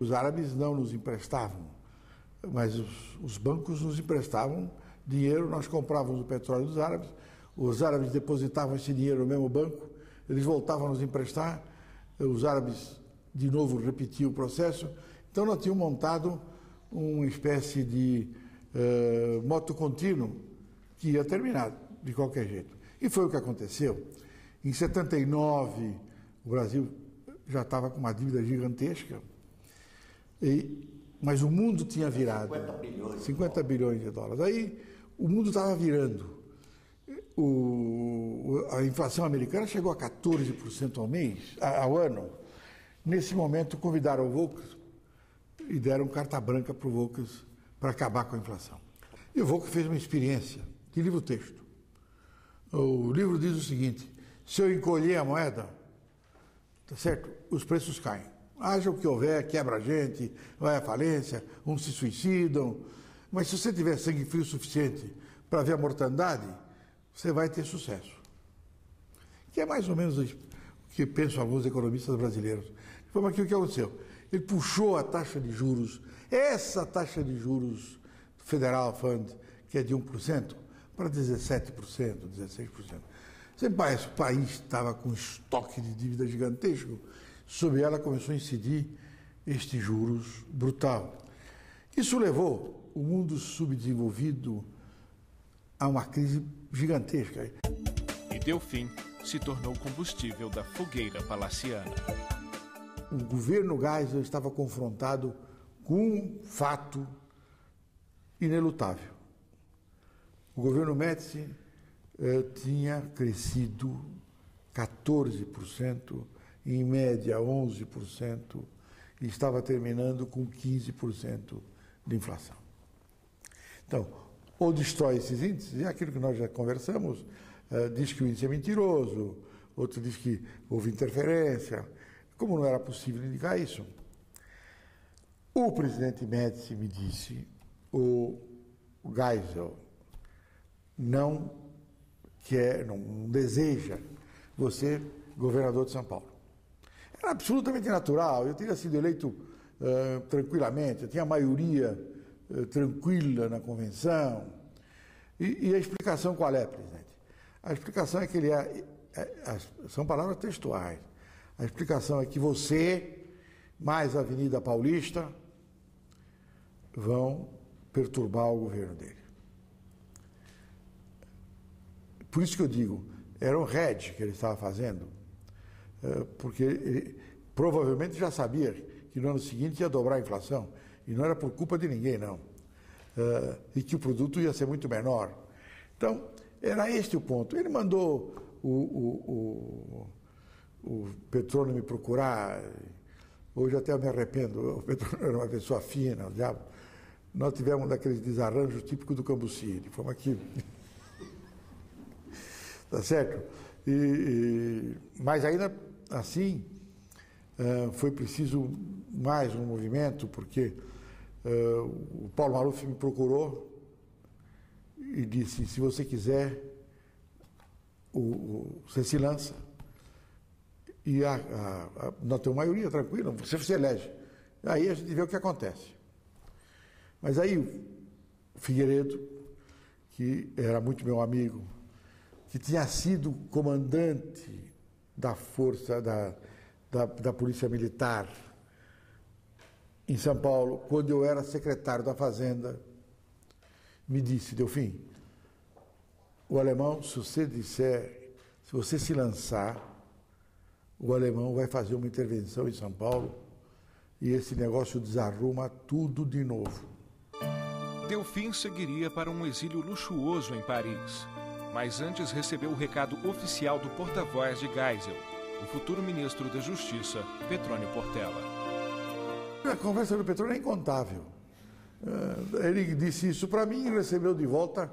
Os árabes não nos emprestavam, mas os bancos nos emprestavam dinheiro, nós comprávamos o petróleo dos árabes, os árabes depositavam esse dinheiro no mesmo banco, eles voltavam a nos emprestar, os árabes de novo repetiam o processo. Então nós tínhamos montado uma espécie de moto contínuo que ia terminar de qualquer jeito. E foi o que aconteceu. Em 79, o Brasil já estava com uma dívida gigantesca, mas o mundo tinha virado 50 bilhões de dólares. Aí o mundo estava virando. A inflação americana chegou a 14% ao ano. Nesse momento, convidaram o Volcker e deram carta branca para o Volcker para acabar com a inflação. E o Volcker fez uma experiência de livro-texto. O livro diz o seguinte: se eu encolher a moeda, tá certo? Os preços caem. Haja o que houver, quebra a gente, vai à falência, uns se suicidam. Mas se você tiver sangue frio suficiente para ver a mortandade, você vai ter sucesso. Que é mais ou menos o que pensam alguns economistas brasileiros. Foi aquilo que aconteceu. Ele puxou a taxa de juros, essa taxa de juros Federal Fund, que é de 1%, para 17%, 16%. Você parece que o país estava com um estoque de dívida gigantesco, sobre ela começou a incidir este juros brutal. Isso levou o mundo subdesenvolvido a uma crise gigantesca. E Delfim se tornou combustível da fogueira palaciana. O governo Geisel estava confrontado com um fato inelutável. O governo Médici tinha crescido 14%, em média 11%, e estava terminando com 15% de inflação. Então, ou destrói esses índices, é aquilo que nós já conversamos, diz que o índice é mentiroso, outro diz que houve interferência. Como não era possível indicar isso, o presidente Médici me disse: o Geisel não deseja você governador de São Paulo. Era absolutamente natural, eu teria sido eleito tranquilamente, eu tinha maioria tranquila na convenção. E a explicação qual é, presidente? A explicação é que ele são palavras textuais. A explicação é que você, mais a Avenida Paulista, vão perturbar o governo dele. Por isso que eu digo, era um hedge que ele estava fazendo, porque ele provavelmente já sabia que no ano seguinte ia dobrar a inflação, e não era por culpa de ninguém, não. E que o produto ia ser muito menor. Então, era este o ponto. Ele mandou o Petrônio me procurar. Hoje até eu me arrependo. O Petrônio era uma pessoa fina, o diabo. Nós tivemos daqueles desarranjos típicos do Cambuci. Fomos aqui. Tá certo? Mas ainda assim, foi preciso mais um movimento, porque o Paulo Maluf me procurou e disse: se você quiser, você se lança. E nós temos maioria, tranquilo, você se elege. Aí a gente vê o que acontece. Mas aí o Figueiredo, que era muito meu amigo, que tinha sido comandante da força da Polícia Militar em São Paulo, quando eu era secretário da Fazenda, me disse: Delfim, o alemão, se você se lançar, o alemão vai fazer uma intervenção em São Paulo e esse negócio desarruma tudo de novo. Delfim seguiria para um exílio luxuoso em Paris, mas antes recebeu o recado oficial do porta-voz de Geisel, o futuro ministro da Justiça, Petrônio Portela. A conversa do Petrônio é incontável. Ele disse isso para mim e recebeu de volta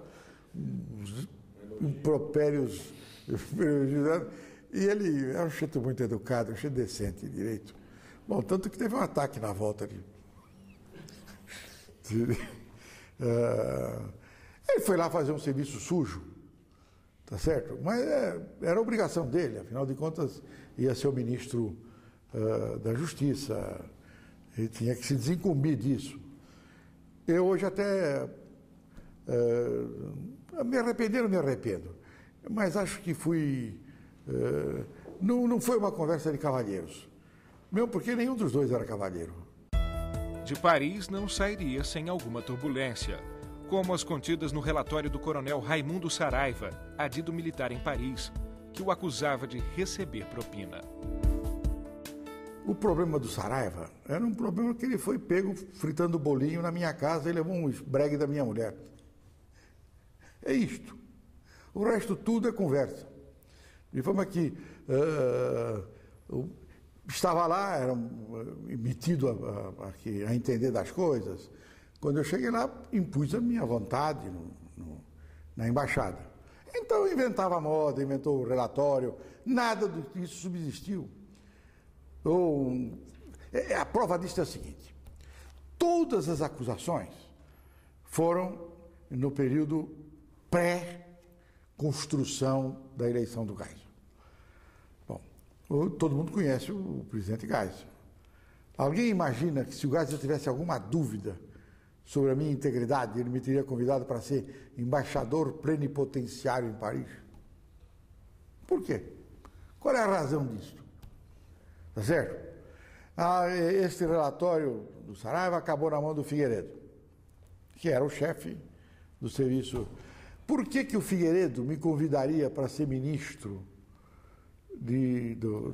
impropérios. E ele é um jeito muito educado, um jeito decente, direito. Bom, tanto que teve um ataque na volta ali. Ele foi lá fazer um serviço sujo, tá certo? Mas era obrigação dele, afinal de contas, ia ser o ministro da Justiça. Ele tinha que se desincumbir disso. Eu hoje até me arrepender, não me arrependo, mas acho que fui... não foi uma conversa de cavalheiros, mesmo porque nenhum dos dois era cavalheiro. De Paris não sairia sem alguma turbulência, como as contidas no relatório do coronel Raimundo Saraiva, adido militar em Paris, que o acusava de receber propina. O problema do Saraiva era um problema que ele foi pego fritando bolinho na minha casa e levou um esbregue da minha mulher. É isto. O resto tudo é conversa. De forma que estava lá, era metido a entender das coisas. Quando eu cheguei lá, impus a minha vontade na embaixada. Então inventava moda, inventou o relatório, nada disso subsistiu. A prova disso é a seguinte: todas as acusações foram no período pré-construção da eleição do Geisel. Bom, todo mundo conhece o presidente Geisel. Alguém imagina que se o Geisel tivesse alguma dúvida sobre a minha integridade, ele me teria convidado para ser embaixador plenipotenciário em Paris? Por quê? Qual é a razão disso? Tá certo? Este relatório do Saraiva acabou na mão do Figueiredo, que era o chefe do serviço. Por que o Figueiredo me convidaria para ser ministro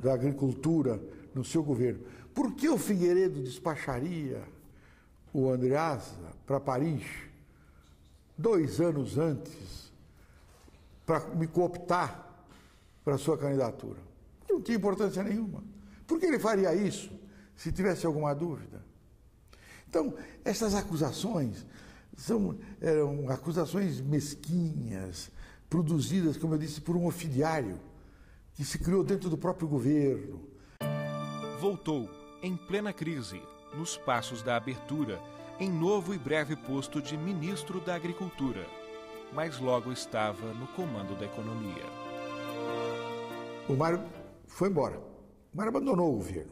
da Agricultura no seu governo? Por que o Figueiredo despacharia o Andreasa para Paris 2 anos antes para me cooptar para a sua candidatura? Não tinha importância nenhuma. Por que ele faria isso se tivesse alguma dúvida? Então, essas acusações eram acusações mesquinhas, produzidas, como eu disse, por um oficiário que se criou dentro do próprio governo. Voltou, em plena crise, nos passos da abertura, em novo e breve posto de ministro da Agricultura, mas logo estava no comando da economia. O Mário foi embora. O Mário abandonou o governo,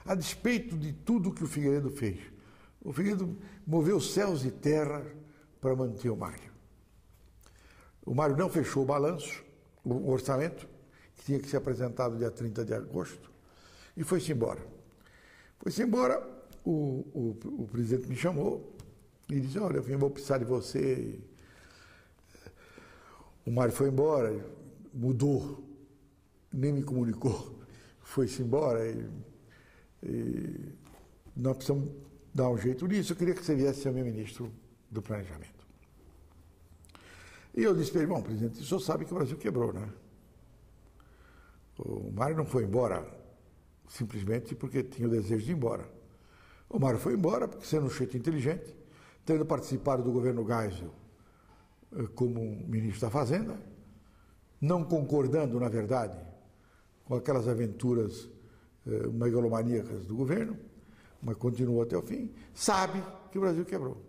a despeito de tudo que o Figueiredo fez. O Figueiredo moveu céus e terra para manter o Mário. O Mário não fechou o balanço, o orçamento, que tinha que ser apresentado dia 30 de agosto, e foi-se embora. Foi-se embora, o presidente me chamou e disse: olha, eu vou precisar de você. O Mário foi embora, mudou, nem me comunicou. Foi-se embora e nós precisamos dar um jeito nisso. Eu queria que você viesse ser meu ministro do Planejamento. E eu disse para ele: bom, presidente, o senhor sabe que o Brasil quebrou, né? O Mário não foi embora simplesmente porque tinha o desejo de ir embora. O Mário foi embora porque, sendo um sujeito inteligente, tendo participado do governo Geisel como ministro da Fazenda, não concordando, na verdade, com aquelas aventuras megalomaníacas do governo, mas continuou até o fim, sabe que o Brasil quebrou.